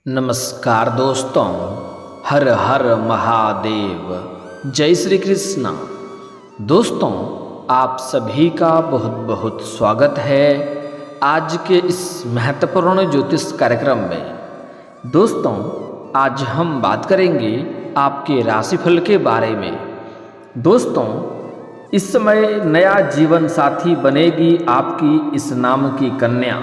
नमस्कार दोस्तों, हर हर महादेव, जय श्री कृष्ण। दोस्तों, आप सभी का बहुत बहुत स्वागत है आज के इस महत्वपूर्ण ज्योतिष कार्यक्रम में। दोस्तों, आज हम बात करेंगे आपके राशिफल के बारे में। दोस्तों, इस समय नया जीवन साथी बनेगी आपकी इस नाम की कन्या।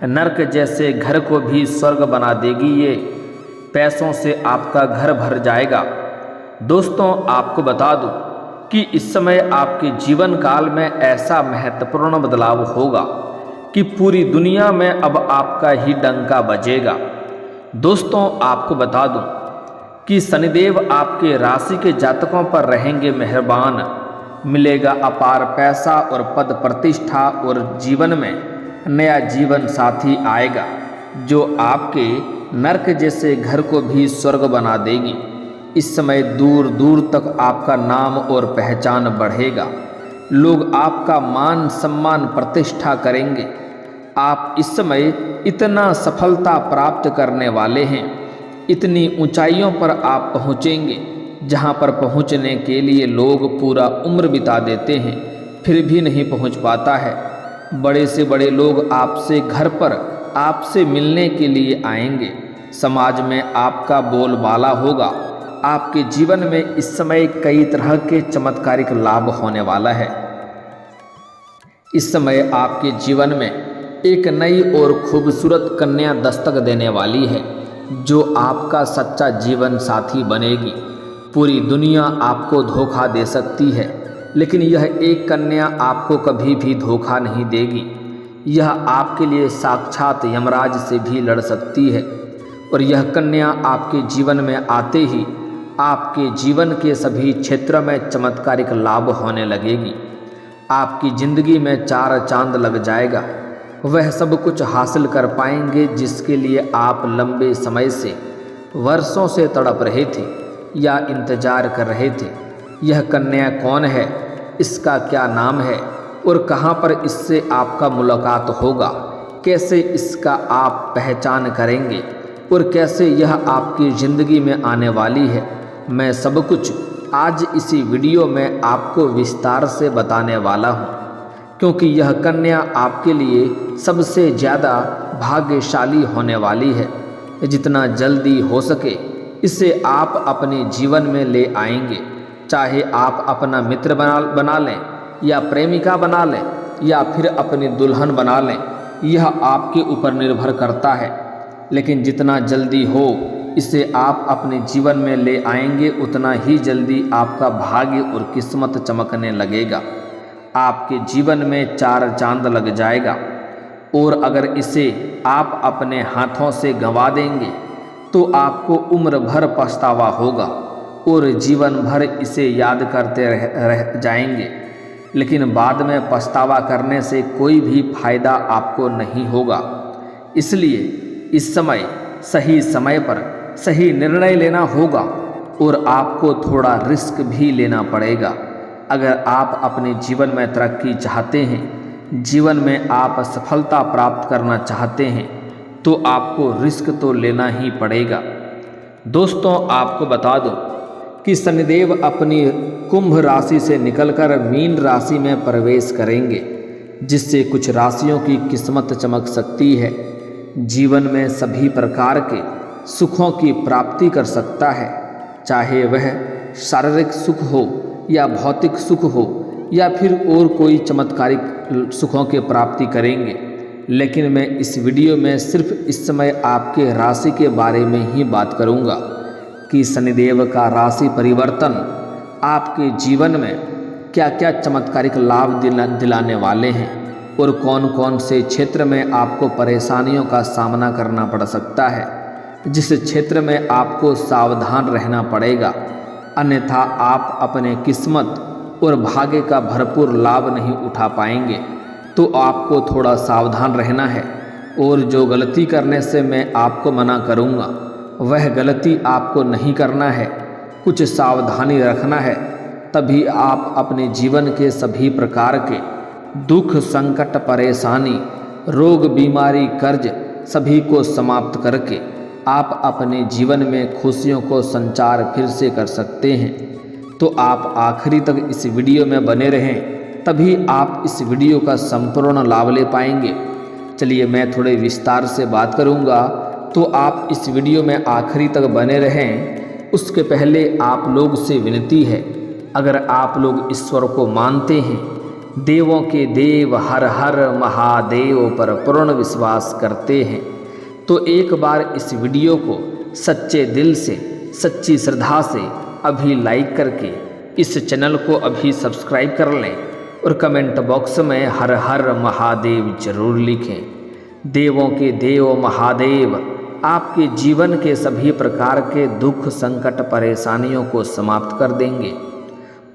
नर्क जैसे घर को भी स्वर्ग बना देगी ये, पैसों से आपका घर भर जाएगा। दोस्तों, आपको बता दूं कि इस समय आपके जीवन काल में ऐसा महत्वपूर्ण बदलाव होगा कि पूरी दुनिया में अब आपका ही डंका बजेगा। दोस्तों, आपको बता दूं कि शनिदेव आपके राशि के जातकों पर रहेंगे मेहरबान। मिलेगा अपार पैसा और पद प्रतिष्ठा, और जीवन में नया जीवन साथी आएगा जो आपके नर्क जैसे घर को भी स्वर्ग बना देगी। इस समय दूर दूर तक आपका नाम और पहचान बढ़ेगा। लोग आपका मान सम्मान प्रतिष्ठा करेंगे। आप इस समय इतना सफलता प्राप्त करने वाले हैं, इतनी ऊंचाइयों पर आप पहुँचेंगे जहाँ पर पहुँचने के लिए लोग पूरा उम्र बिता देते हैं, फिर भी नहीं पहुँच पाता है। बड़े से बड़े लोग आपसे घर पर आपसे मिलने के लिए आएंगे। समाज में आपका बोलबाला होगा। आपके जीवन में इस समय कई तरह के चमत्कारिक लाभ होने वाला है। इस समय आपके जीवन में एक नई और खूबसूरत कन्या दस्तक देने वाली है जो आपका सच्चा जीवन साथी बनेगी। पूरी दुनिया आपको धोखा दे सकती है, लेकिन यह एक कन्या आपको कभी भी धोखा नहीं देगी। यह आपके लिए साक्षात यमराज से भी लड़ सकती है, और यह कन्या आपके जीवन में आते ही आपके जीवन के सभी क्षेत्रों में चमत्कारिक लाभ होने लगेगी। आपकी ज़िंदगी में चार चांद लग जाएगा। वह सब कुछ हासिल कर पाएंगे जिसके लिए आप लंबे समय से, वर्षों से तड़प रहे थे या इंतजार कर रहे थे। यह कन्या कौन है, इसका क्या नाम है, और कहाँ पर इससे आपका मुलाकात होगा, कैसे इसका आप पहचान करेंगे, और कैसे यह आपकी ज़िंदगी में आने वाली है, मैं सब कुछ आज इसी वीडियो में आपको विस्तार से बताने वाला हूँ। क्योंकि यह कन्या आपके लिए सबसे ज़्यादा भाग्यशाली होने वाली है। जितना जल्दी हो सके इसे आप अपने जीवन में ले आएंगे। चाहे आप अपना मित्र बना लें या प्रेमिका बना लें या फिर अपनी दुल्हन बना लें, यह आपके ऊपर निर्भर करता है। लेकिन जितना जल्दी हो इसे आप अपने जीवन में ले आएंगे, उतना ही जल्दी आपका भाग्य और किस्मत चमकने लगेगा। आपके जीवन में चार चांद लग जाएगा। और अगर इसे आप अपने हाथों से गंवा देंगे तो आपको उम्र भर पछतावा होगा और जीवन भर इसे याद करते रह जाएंगे। लेकिन बाद में पछतावा करने से कोई भी फायदा आपको नहीं होगा। इसलिए इस समय सही समय पर सही निर्णय लेना होगा और आपको थोड़ा रिस्क भी लेना पड़ेगा। अगर आप अपने जीवन में तरक्की चाहते हैं, जीवन में आप सफलता प्राप्त करना चाहते हैं, तो आपको रिस्क तो लेना ही पड़ेगा। दोस्तों, आपको बता दूं कि शनिदेव अपनी कुंभ राशि से निकलकर मीन राशि में प्रवेश करेंगे, जिससे कुछ राशियों की किस्मत चमक सकती है। जीवन में सभी प्रकार के सुखों की प्राप्ति कर सकता है, चाहे वह शारीरिक सुख हो या भौतिक सुख हो या फिर और कोई चमत्कारिक सुखों की प्राप्ति करेंगे। लेकिन मैं इस वीडियो में सिर्फ इस समय आपके राशि के बारे में ही बात करूंगा कि शनिदेव का राशि परिवर्तन आपके जीवन में क्या क्या चमत्कारिक लाभ दिलाने वाले हैं और कौन कौन से क्षेत्र में आपको परेशानियों का सामना करना पड़ सकता है, जिस क्षेत्र में आपको सावधान रहना पड़ेगा, अन्यथा आप अपने किस्मत और भाग्य का भरपूर लाभ नहीं उठा पाएंगे। तो आपको थोड़ा सावधान रहना है, और जो गलती करने से मैं आपको मना करूंगा वह गलती आपको नहीं करना है। कुछ सावधानी रखना है, तभी आप अपने जीवन के सभी प्रकार के दुख, संकट, परेशानी, रोग, बीमारी, कर्ज सभी को समाप्त करके आप अपने जीवन में खुशियों को संचार फिर से कर सकते हैं। तो आप आखिरी तक इस वीडियो में बने रहें, तभी आप इस वीडियो का संपूर्ण लाभ ले पाएंगे। चलिए मैं थोड़े विस्तार से बात करूंगा, तो आप इस वीडियो में आखिरी तक बने रहें। उसके पहले आप लोग से विनती है, अगर आप लोग ईश्वर को मानते हैं, देवों के देव हर हर महादेव पर पूर्ण विश्वास करते हैं, तो एक बार इस वीडियो को सच्चे दिल से, सच्ची श्रद्धा से अभी लाइक करके इस चैनल को अभी सब्सक्राइब कर लें और कमेंट बॉक्स में हर हर महादेव जरूर लिखें। देवों के देव महादेव आपके जीवन के सभी प्रकार के दुख, संकट, परेशानियों को समाप्त कर देंगे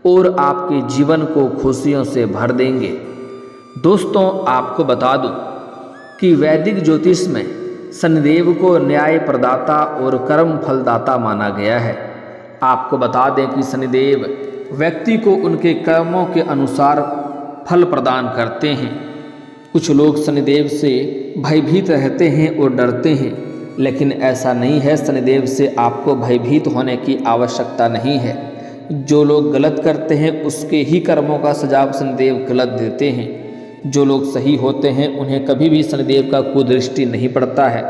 और आपके जीवन को खुशियों से भर देंगे। दोस्तों, आपको बता दूं कि वैदिक ज्योतिष में शनिदेव को न्याय प्रदाता और कर्म फलदाता माना गया है। आपको बता दें कि शनिदेव व्यक्ति को उनके कर्मों के अनुसार फल प्रदान करते हैं। कुछ लोग शनिदेव से भयभीत रहते हैं और डरते हैं, लेकिन ऐसा नहीं है। शनिदेव से आपको भयभीत होने की आवश्यकता नहीं है। जो लोग गलत करते हैं उसके ही कर्मों का सजा शनिदेव गलत देते हैं। जो लोग सही होते हैं उन्हें कभी भी शनिदेव का कुदृष्टि नहीं पड़ता है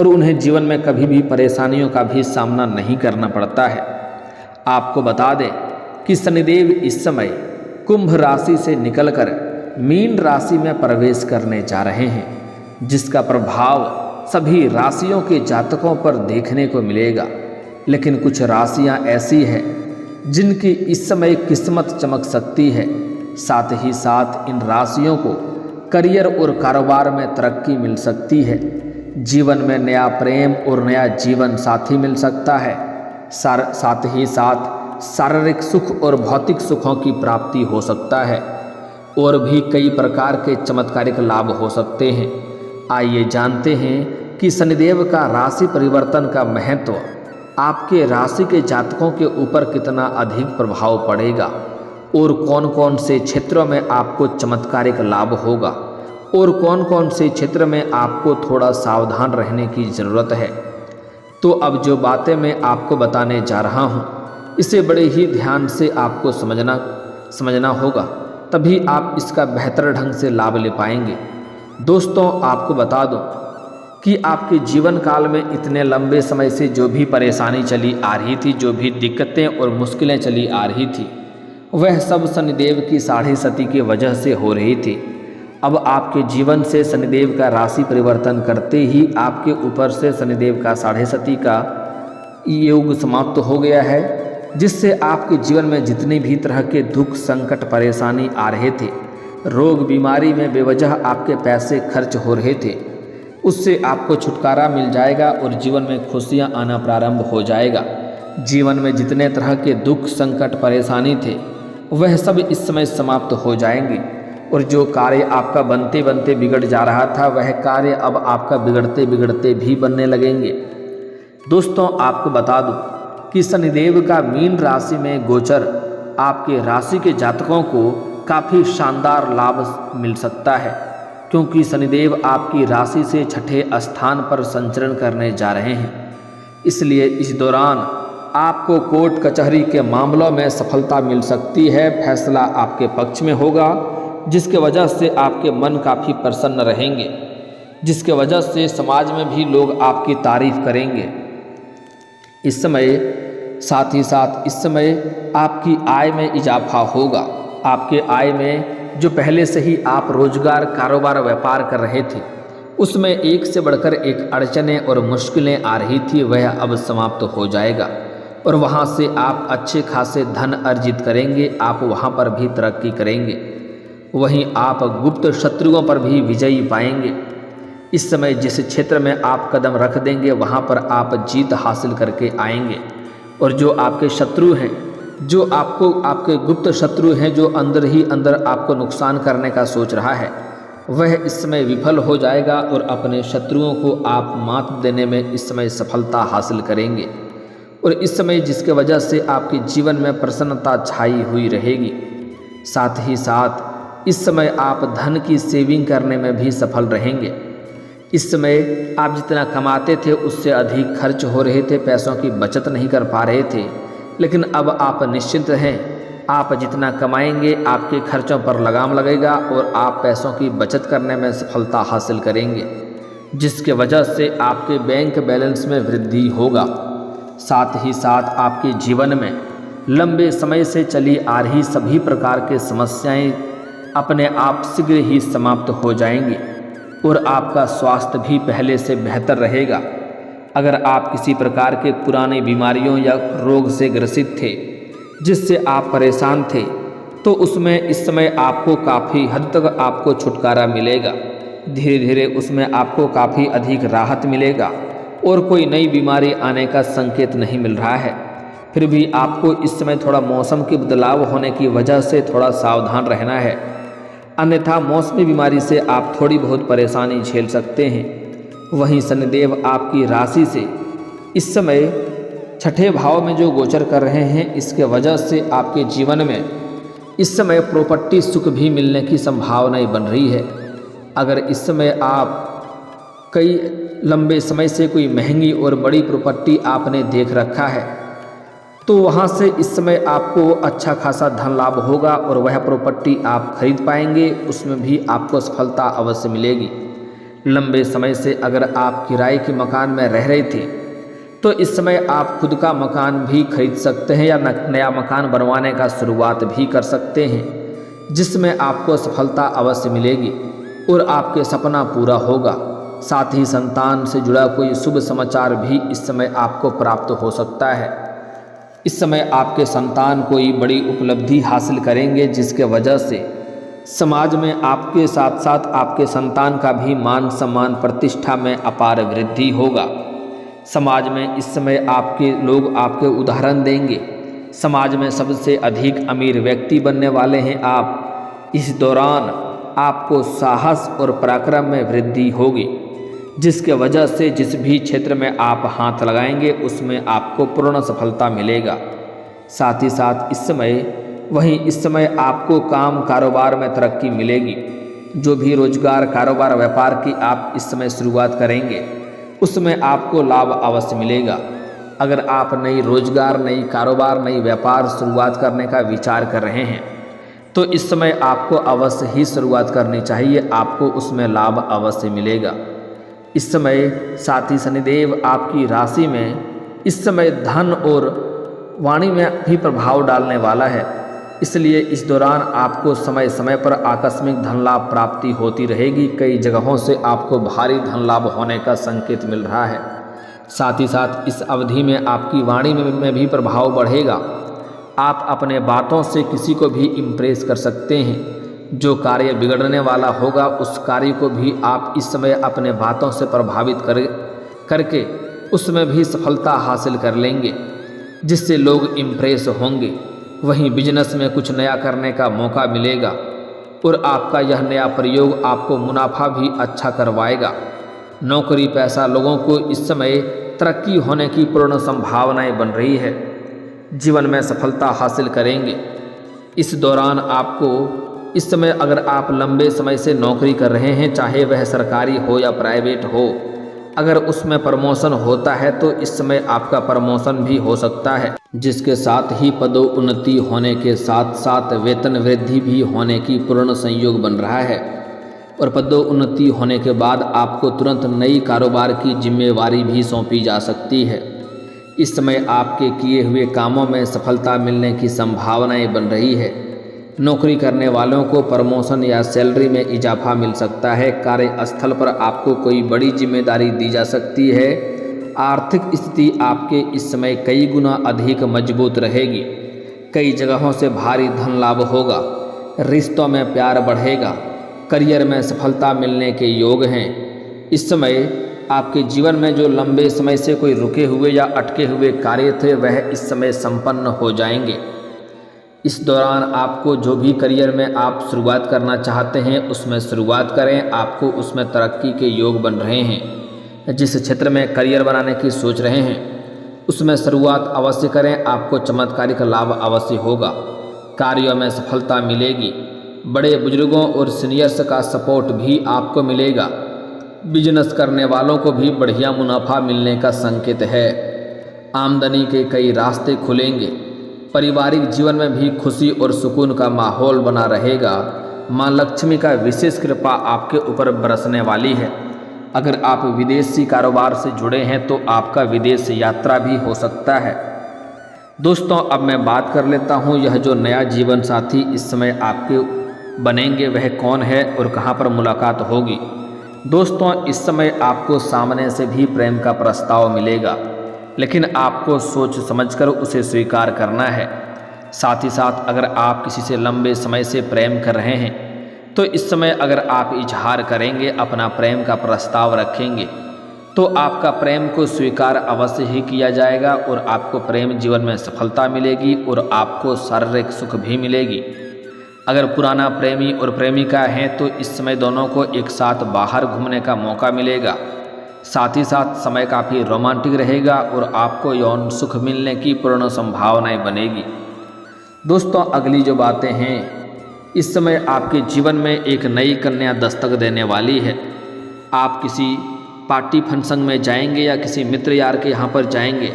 और उन्हें जीवन में कभी भी परेशानियों का भी सामना नहीं करना पड़ता है। आपको बता दें कि शनिदेव इस समय कुंभ राशि से निकलकर मीन राशि में प्रवेश करने जा रहे हैं, जिसका प्रभाव सभी राशियों के जातकों पर देखने को मिलेगा। लेकिन कुछ राशियां ऐसी हैं जिनकी इस समय किस्मत चमक सकती है। साथ ही साथ इन राशियों को करियर और कारोबार में तरक्की मिल सकती है। जीवन में नया प्रेम और नया जीवन साथी मिल सकता है। साथ ही साथ शारीरिक सुख और भौतिक सुखों की प्राप्ति हो सकता है और भी कई प्रकार के चमत्कारिक लाभ हो सकते हैं। आइए जानते हैं कि शनिदेव का राशि परिवर्तन का महत्व आपके राशि के जातकों के ऊपर कितना अधिक प्रभाव पड़ेगा और कौन कौन से क्षेत्रों में आपको चमत्कारिक लाभ होगा और कौन कौन से क्षेत्र में आपको थोड़ा सावधान रहने की ज़रूरत है। तो अब जो बातें मैं आपको बताने जा रहा हूँ, इसे बड़े ही ध्यान से आपको समझना होगा, तभी आप इसका बेहतर ढंग से लाभ ले पाएंगे। दोस्तों, आपको बता दूं कि आपके जीवन काल में इतने लंबे समय से जो भी परेशानी चली आ रही थी, जो भी दिक्कतें और मुश्किलें चली आ रही थी, वह सब शनिदेव की 6.5 की वजह से हो रही थी। अब आपके जीवन से शनिदेव का राशि परिवर्तन करते ही आपके ऊपर से शनिदेव का 6.5 का योग समाप्त हो गया है, जिससे आपके जीवन में जितने भी तरह के दुख, संकट, परेशानी आ रहे थे, रोग बीमारी में बेवजह आपके पैसे खर्च हो रहे थे, उससे आपको छुटकारा मिल जाएगा और जीवन में खुशियां आना प्रारंभ हो जाएगा। जीवन में जितने तरह के दुख, संकट, परेशानी थे, वह सब इस समय समाप्त हो जाएंगे और जो कार्य आपका बनते बनते बिगड़ जा रहा था, वह कार्य अब आपका बिगड़ते बिगड़ते भी बनने लगेंगे। दोस्तों, आपको बता दूं कि शनिदेव का मीन राशि में गोचर आपके राशि के जातकों को काफ़ी शानदार लाभ मिल सकता है, क्योंकि शनिदेव आपकी राशि से 6ठे स्थान पर संचरण करने जा रहे हैं। इसलिए इस दौरान आपको कोर्ट कचहरी के मामलों में सफलता मिल सकती है। फैसला आपके पक्ष में होगा, जिसके वजह से आपके मन काफ़ी प्रसन्न रहेंगे, जिसके वजह से समाज में भी लोग आपकी तारीफ करेंगे। इस समय साथ ही साथ इस समय आपकी आय में इजाफा होगा। आपके आय में जो पहले से ही आप रोजगार, कारोबार, व्यापार कर रहे थे, उसमें एक से बढ़कर एक अड़चनें और मुश्किलें आ रही थी, वह अब समाप्त हो जाएगा और वहाँ से आप अच्छे खासे धन अर्जित करेंगे। आप वहाँ पर भी तरक्की करेंगे। वहीं आप गुप्त शत्रुओं पर भी विजयी पाएंगे। इस समय जिस क्षेत्र में आप कदम रख देंगे, वहाँ पर आप जीत हासिल करके आएंगे और जो आपके शत्रु हैं, जो आपके गुप्त शत्रु हैं, जो अंदर ही अंदर आपको नुकसान करने का सोच रहा है, वह इस समय विफल हो जाएगा और अपने शत्रुओं को आप मात देने में इस समय सफलता हासिल करेंगे। और इस समय जिसके वजह से आपके जीवन में प्रसन्नता छाई हुई रहेगी। साथ ही साथ इस समय आप धन की सेविंग करने में भी सफल रहेंगे। इस समय आप जितना कमाते थे उससे अधिक खर्च हो रहे थे, पैसों की बचत नहीं कर पा रहे थे, लेकिन अब आप निश्चिंत हैं। आप जितना कमाएंगे आपके खर्चों पर लगाम लगेगा और आप पैसों की बचत करने में सफलता हासिल करेंगे, जिसके वजह से आपके बैंक बैलेंस में वृद्धि होगा। साथ ही साथ आपके जीवन में लंबे समय से चली आ रही सभी प्रकार के समस्याएं अपने आप शीघ्र ही समाप्त हो जाएंगी और आपका स्वास्थ्य भी पहले से बेहतर रहेगा। अगर आप किसी प्रकार के पुरानी बीमारियों या रोग से ग्रसित थे जिससे आप परेशान थे, तो उसमें इस समय आपको काफ़ी हद तक आपको छुटकारा मिलेगा। धीरे धीरे उसमें आपको काफ़ी अधिक राहत मिलेगा और कोई नई बीमारी आने का संकेत नहीं मिल रहा है। फिर भी आपको इस समय थोड़ा मौसम के बदलाव होने की वजह से थोड़ा सावधान रहना है, अन्यथा मौसमी बीमारी से आप थोड़ी बहुत परेशानी झेल सकते हैं। वहीं शनिदेव आपकी राशि से इस समय छठे भाव में जो गोचर कर रहे हैं, इसके वजह से आपके जीवन में इस समय प्रॉपर्टी सुख भी मिलने की संभावनाएं बन रही है। अगर इस समय आप कई लंबे समय से कोई महंगी और बड़ी प्रॉपर्टी आपने देख रखा है, तो वहाँ से इस समय आपको अच्छा खासा धन लाभ होगा और वह प्रॉपर्टी आप खरीद पाएंगे, उसमें भी आपको सफलता अवश्य मिलेगी। लंबे समय से अगर आप किराए के मकान में रह रहे थे, तो इस समय आप खुद का मकान भी खरीद सकते हैं या नया मकान बनवाने का शुरुआत भी कर सकते हैं, जिसमें आपको सफलता अवश्य मिलेगी और आपके सपना पूरा होगा। साथ ही संतान से जुड़ा कोई शुभ समाचार भी इस समय आपको प्राप्त हो सकता है। इस समय आपके संतान कोई बड़ी उपलब्धि हासिल करेंगे, जिसके वजह से समाज में आपके साथ साथ आपके संतान का भी मान सम्मान प्रतिष्ठा में अपार वृद्धि होगा। समाज में इस समय आपके लोग आपके उदाहरण देंगे। समाज में सबसे अधिक अमीर व्यक्ति बनने वाले हैं आप। इस दौरान आपको साहस और पराक्रम में वृद्धि होगी, जिसके वजह से जिस भी क्षेत्र में आप हाथ लगाएंगे उसमें आपको पूर्ण सफलता मिलेगा। साथ ही साथ इस समय आपको काम कारोबार में तरक्की मिलेगी। जो भी रोजगार कारोबार व्यापार की आप इस समय शुरुआत करेंगे उसमें आपको लाभ अवश्य मिलेगा। अगर आप नई रोजगार, नई कारोबार, नई व्यापार शुरुआत करने का विचार कर रहे हैं, तो इस समय आपको अवश्य ही शुरुआत करनी चाहिए, आपको उसमें लाभ अवश्य मिलेगा। इस समय साथ ही शनिदेव आपकी राशि में इस समय धन और वाणी में भी प्रभाव डालने वाला है, इसलिए इस दौरान आपको समय समय पर आकस्मिक धन लाभ प्राप्ति होती रहेगी। कई जगहों से आपको भारी धन लाभ होने का संकेत मिल रहा है। साथ ही साथ इस अवधि में आपकी वाणी में भी प्रभाव बढ़ेगा। आप अपने बातों से किसी को भी इम्प्रेस कर सकते हैं। जो कार्य बिगड़ने वाला होगा उस कार्य को भी आप इस समय अपने बातों से प्रभावित करके उसमें भी सफलता हासिल कर लेंगे, जिससे लोग इम्प्रेस होंगे। वहीं बिजनेस में कुछ नया करने का मौका मिलेगा और आपका यह नया प्रयोग आपको मुनाफा भी अच्छा करवाएगा। नौकरी पैसा लोगों को इस समय तरक्की होने की पूर्ण संभावनाएं बन रही है। जीवन में सफलता हासिल करेंगे। इस दौरान आपको इस समय अगर आप लंबे समय से नौकरी कर रहे हैं, चाहे वह सरकारी हो या प्राइवेट हो, अगर उसमें प्रमोशन होता है तो इस समय आपका प्रमोशन भी हो सकता है, जिसके साथ ही पदोन्नति होने के साथ साथ वेतन वृद्धि भी होने की पूर्ण संयोग बन रहा है। और पदोन्नति होने के बाद आपको तुरंत नई कारोबार की जिम्मेवारी भी सौंपी जा सकती है। इस समय आपके किए हुए कामों में सफलता मिलने की संभावनाएं बन रही है। नौकरी करने वालों को प्रमोशन या सैलरी में इजाफा मिल सकता है। कार्यस्थल पर आपको कोई बड़ी जिम्मेदारी दी जा सकती है। आर्थिक स्थिति आपके इस समय कई गुना अधिक मजबूत रहेगी। कई जगहों से भारी धन लाभ होगा। रिश्तों में प्यार बढ़ेगा। करियर में सफलता मिलने के योग हैं। इस समय आपके जीवन में जो लंबे समय से कोई रुके हुए या अटके हुए कार्य थे वह इस समय संपन्न हो जाएंगे। इस दौरान आपको जो भी करियर में आप शुरुआत करना चाहते हैं उसमें शुरुआत करें। आपको उसमें तरक्की के योग बन रहे हैं। जिस क्षेत्र में करियर बनाने की सोच रहे हैं उसमें शुरुआत अवश्य करें। आपको चमत्कारिक लाभ अवश्य होगा। कार्यों में सफलता मिलेगी। बड़े बुजुर्गों और सीनियर्स का सपोर्ट भी आपको मिलेगा। बिजनेस करने वालों को भी बढ़िया मुनाफा मिलने का संकेत है। आमदनी के कई रास्ते खुलेंगे। पारिवारिक जीवन में भी खुशी और सुकून का माहौल बना रहेगा। माँ लक्ष्मी का विशेष कृपा आपके ऊपर बरसने वाली है। अगर आप विदेशी कारोबार से जुड़े हैं तो आपका विदेश यात्रा भी हो सकता है। दोस्तों, अब मैं बात कर लेता हूँ यह जो नया जीवन साथी इस समय आपके बनेंगे वह कौन है और कहाँ पर मुलाकात होगी। दोस्तों, इस समय आपको सामने से भी प्रेम का प्रस्ताव मिलेगा, लेकिन आपको सोच समझकर उसे स्वीकार करना है। साथ ही साथ अगर आप किसी से लंबे समय से प्रेम कर रहे हैं तो इस समय अगर आप इजहार करेंगे, अपना प्रेम का प्रस्ताव रखेंगे तो आपका प्रेम को स्वीकार अवश्य ही किया जाएगा और आपको प्रेम जीवन में सफलता मिलेगी और आपको शारीरिक सुख भी मिलेगी। अगर पुराना प्रेमी और प्रेमिका हैं तो इस समय दोनों को एक साथ बाहर घूमने का मौका मिलेगा। साथ ही साथ समय काफ़ी रोमांटिक रहेगा और आपको यौन सुख मिलने की पूर्ण संभावनाएं बनेगी। दोस्तों, अगली जो बातें हैं, इस समय आपके जीवन में एक नई कन्या दस्तक देने वाली है। आप किसी पार्टी फंक्शन में जाएंगे या किसी मित्र यार के यहाँ पर जाएंगे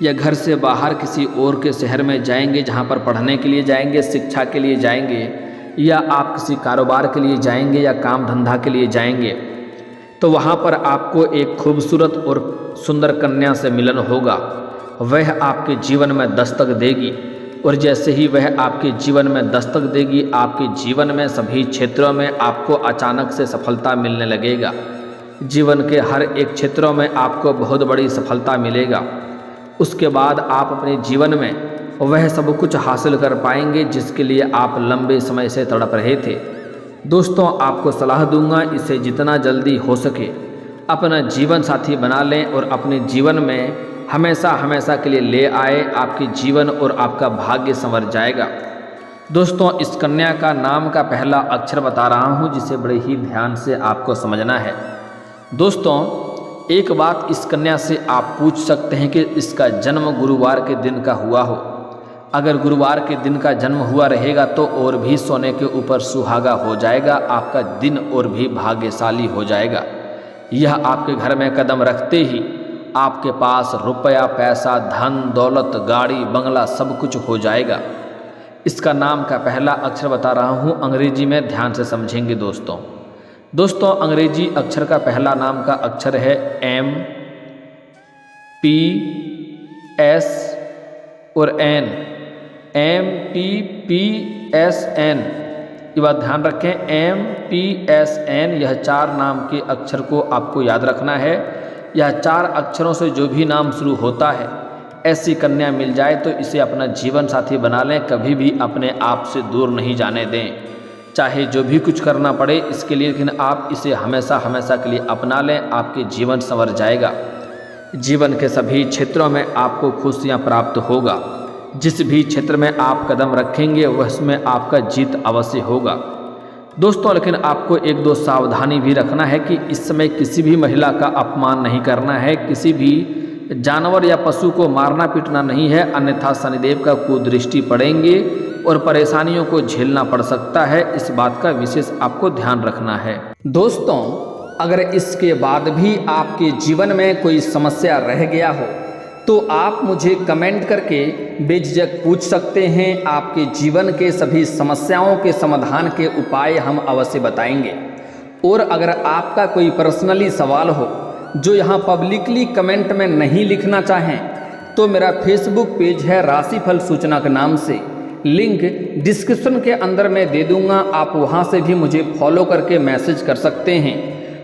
या घर से बाहर किसी और के शहर में जाएंगे जहाँ पर पढ़ने के लिए जाएंगे, शिक्षा के लिए जाएंगे या आप किसी कारोबार के लिए जाएंगे या काम धंधा के लिए जाएंगे तो वहाँ पर आपको एक खूबसूरत और सुंदर कन्या से मिलन होगा। वह आपके जीवन में दस्तक देगी और जैसे ही वह आपके जीवन में दस्तक देगी, आपके जीवन में सभी क्षेत्रों में आपको अचानक से सफलता मिलने लगेगा। जीवन के हर एक क्षेत्रों में आपको बहुत बड़ी सफलता मिलेगा। उसके बाद आप अपने जीवन में वह सब कुछ हासिल कर पाएंगे जिसके लिए आप लंबे समय से तड़प रहे थे। दोस्तों, आपको सलाह दूंगा, इसे जितना जल्दी हो सके अपना जीवन साथी बना लें और अपने जीवन में हमेशा के लिए ले आए। आपके जीवन और आपका भाग्य संवर जाएगा। दोस्तों, इस कन्या का नाम का पहला अक्षर बता रहा हूँ जिसे बड़े ही ध्यान से आपको समझना है। दोस्तों, एक बात इस कन्या से आप पूछ सकते हैं कि इसका जन्म गुरुवार के दिन का हुआ हो। अगर गुरुवार के दिन का जन्म हुआ रहेगा तो और भी सोने के ऊपर सुहागा हो जाएगा। आपका दिन और भी भाग्यशाली हो जाएगा। यह आपके घर में कदम रखते ही आपके पास रुपया, पैसा, धन, दौलत, गाड़ी, बंगला सब कुछ हो जाएगा। इसका नाम का पहला अक्षर बता रहा हूँ, अंग्रेजी में ध्यान से समझेंगे। दोस्तों, अंग्रेजी अक्षर का पहला नाम का अक्षर है M, P, S और N। M, P, P, S, N। ये बात ध्यान रखें, M, P, S, N। यह 4 नाम के अक्षर को आपको याद रखना है। यह 4 अक्षरों से जो भी नाम शुरू होता है, ऐसी कन्या मिल जाए तो इसे अपना जीवन साथी बना लें। कभी भी अपने आप से दूर नहीं जाने दें, चाहे जो भी कुछ करना पड़े इसके लिए, लेकिन आप इसे हमेशा के लिए अपना लें। आपके जीवन संवर जाएगा। जीवन के सभी क्षेत्रों में आपको खुशियाँ प्राप्त होगा। जिस भी क्षेत्र में आप कदम रखेंगे वह उसमें आपका जीत अवश्य होगा। दोस्तों, लेकिन आपको 1-2 सावधानी भी रखना है कि इस समय किसी भी महिला का अपमान नहीं करना है, किसी भी जानवर या पशु को मारना पीटना नहीं है, अन्यथा शनिदेव का कुदृष्टि पड़ेंगे और परेशानियों को झेलना पड़ सकता है। इस बात का विशेष आपको ध्यान रखना है। दोस्तों, अगर इसके बाद भी आपके जीवन में कोई समस्या रह गया हो तो आप मुझे कमेंट करके बेझिझक पूछ सकते हैं। आपके जीवन के सभी समस्याओं के समाधान के उपाय हम अवश्य बताएंगे। और अगर आपका कोई पर्सनली सवाल हो जो यहाँ पब्लिकली कमेंट में नहीं लिखना चाहें तो मेरा फेसबुक पेज है राशिफल सूचना के नाम से, लिंक डिस्क्रिप्शन के अंदर मैं दे दूंगा। आप वहाँ से भी मुझे फॉलो करके मैसेज कर सकते हैं।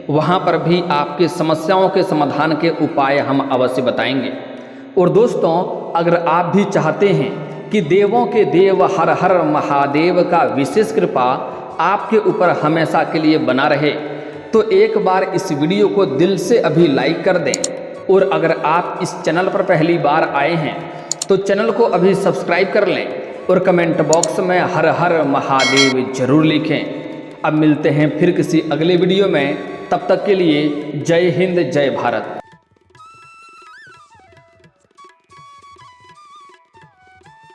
वहाँ पर भी आपके समस्याओं के समाधान के उपाय हम अवश्य बताएंगे। और दोस्तों, अगर आप भी चाहते हैं कि देवों के देव हर हर महादेव का विशेष कृपा आपके ऊपर हमेशा के लिए बना रहे तो एक बार इस वीडियो को दिल से अभी लाइक कर दें। और अगर आप इस चैनल पर पहली बार आए हैं तो चैनल को अभी सब्सक्राइब कर लें और कमेंट बॉक्स में हर हर महादेव जरूर लिखें। अब मिलते हैं फिर किसी अगले वीडियो में, तब तक के लिए जय हिंद, जय भारत।